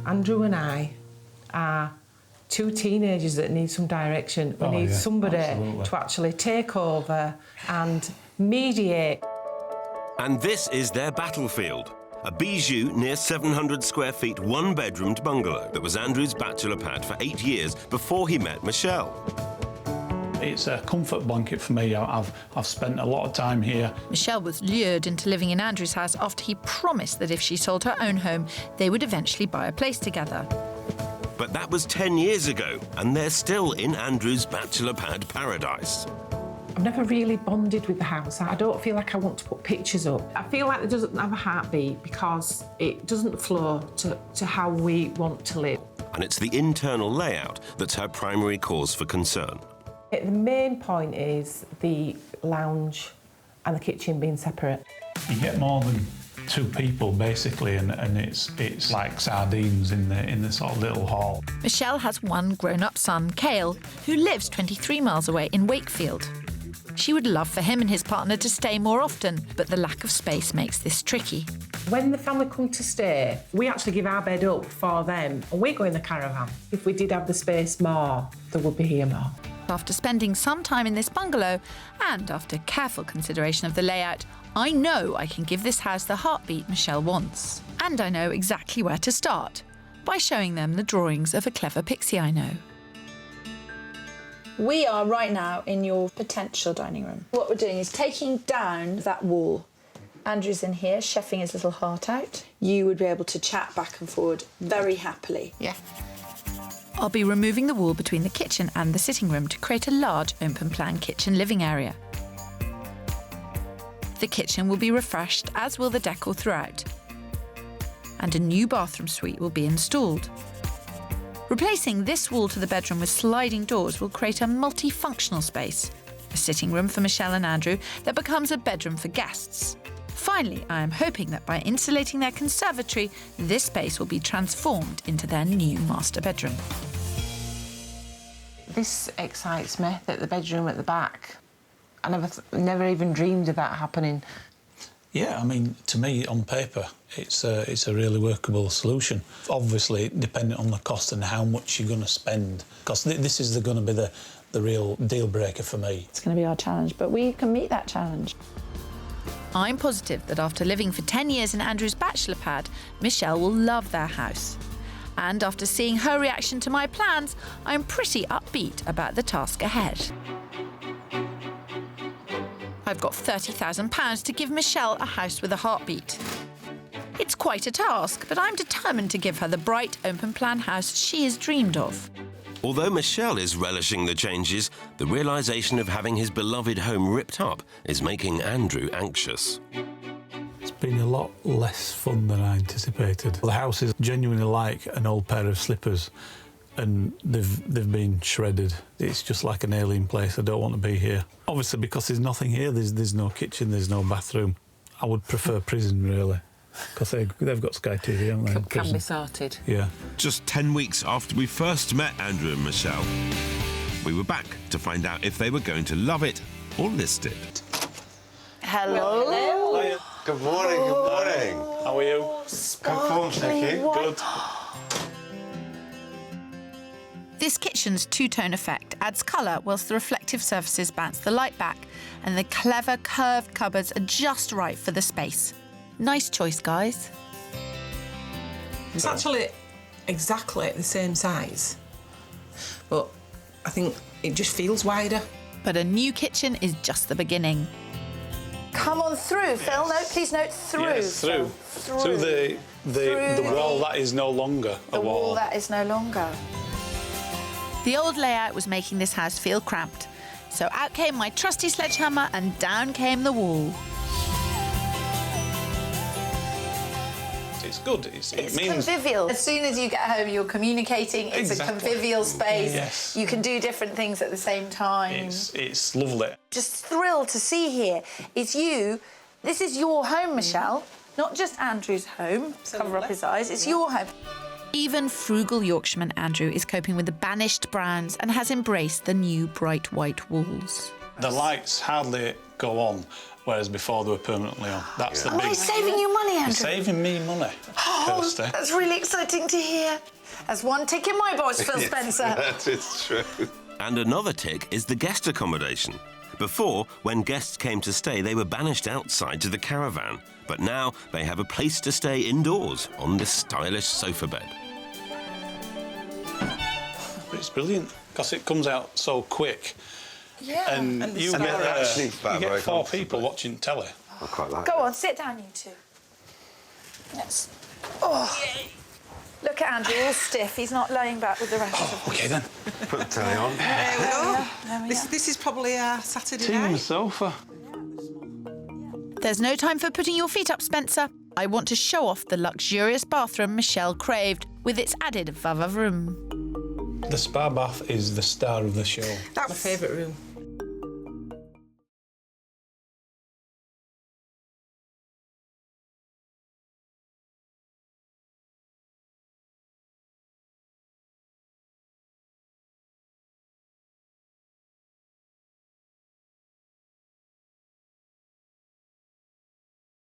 Andrew and I are two teenagers that need some direction. We need somebody to actually take over and mediate. And this is their battlefield. A bijou near 700 square feet, one-bedroomed bungalow that was Andrew's bachelor pad for 8 years before he met Michelle. It's a comfort blanket for me. I've spent a lot of time here. Michelle was lured into living in Andrew's house after he promised that if she sold her own home, they would eventually buy a place together. But that was 10 years ago, and they're still in Andrew's bachelor pad paradise. I've never really bonded with the house. I don't feel like I want to put pictures up. I feel like it doesn't have a heartbeat because it doesn't flow to how we want to live. And it's the internal layout that's her primary cause for concern. The main point is the lounge and the kitchen being separate. You get more than 2 people basically, and it's like sardines in the sort of little hall. Michelle has one grown-up son, Cale, who lives 23 miles away in Wakefield. She would love for him and his partner to stay more often, but the lack of space makes this tricky. When the family come to stay, we actually give our bed up for them, and we go in the caravan. If we did have the space more, they would be here more. After spending some time in this bungalow, and after careful consideration of the layout, I know I can give this house the heartbeat Michelle wants. And I know exactly where to start, by showing them the drawings of a clever pixie I know. We are right now in your potential dining room. What we're doing is taking down that wall. Andrew's in here, chefing his little heart out. You would be able to chat back and forward very happily. Yeah. I'll be removing the wall between the kitchen and the sitting room to create a large open-plan kitchen living area. The kitchen will be refreshed, as will the decor throughout. And a new bathroom suite will be installed. Replacing this wall to the bedroom with sliding doors will create a multifunctional space, a sitting room for Michelle and Andrew that becomes a bedroom for guests. Finally, I am hoping that by insulating their conservatory, this space will be transformed into their new master bedroom. This excites me, that the bedroom at the back. I never even dreamed of that happening. Yeah, I mean, to me, on paper, it's a really workable solution. Obviously, depending on the cost and how much you're going to spend, because this is going to be the real deal breaker for me. It's going to be our challenge, but we can meet that challenge. I'm positive that after living for 10 years in Andrew's bachelor pad, Michelle will love their house. And after seeing her reaction to my plans, I'm pretty upbeat about the task ahead. I've got £30,000 to give Michelle a house with a heartbeat. It's quite a task, but I'm determined to give her the bright, open-plan house she has dreamed of. Although Michelle is relishing the changes, the realisation of having his beloved home ripped up is making Andrew anxious. It's been a lot less fun than I anticipated. The house is genuinely like an old pair of slippers, and they've been shredded. It's just like an alien place. I don't want to be here. Obviously, because there's nothing here, there's no kitchen, there's no bathroom. I would prefer prison, really, because they've got Sky TV, haven't they? Can be sorted. Yeah. Just 10 weeks after we first met Andrew and Michelle, we were back to find out if they were going to love it or list it. Hello. Hello. Good morning, good morning. How are you? Good form, thank you. Good. This kitchen's two-tone effect adds colour whilst the reflective surfaces bounce the light back, and the clever curved cupboards are just right for the space. Nice choice, guys. It's actually exactly the same size, but I think it just feels wider. But a new kitchen is just the beginning. Come on through, Phil. No, please note through. Yes, through. Phil. Through the wall that is no longer a wall. The wall that is no longer. The old layout was making this house feel cramped, so out came my trusty sledgehammer and down came the wall. It's good. It's convivial. As soon as you get home, you're communicating. It's Exactly. a convivial space. Yes. You can do different things at the same time. It's lovely. Just thrilled to see here. It's you. This is your home, Michelle. Not just Andrew's home. Cover up his eyes. It's your home. Even frugal Yorkshireman Andrew is coping with the banished browns and has embraced the new bright white walls. The lights hardly go on, whereas before they were permanently on. That's the Oh, big... he's saving you money, Andrew. He's saving me money, Kirstie. That's really exciting to hear. That's one tick in my box, Phil Spencer. That is true. And another tick is the guest accommodation. Before, when guests came to stay, they were banished outside to the caravan. But now they have a place to stay indoors on this stylish sofa bed. But it's brilliant, because it comes out so quick. Yeah. And you salad. get, Actually, you very get 4 comfortable. people watching telly. I quite like Go that. on, sit down, you two. Yes. Oh. Look at Andrew, all stiff. He's not laying back with the rest of them. OK, then. Put the telly on. There we go. There we are. This is probably our Saturday Tea on the night. sofa. There's no time for putting your feet up, Spencer. I want to show off the luxurious bathroom Michelle craved, with its added vava room. The spa bath is the star of the show. That's my favourite room.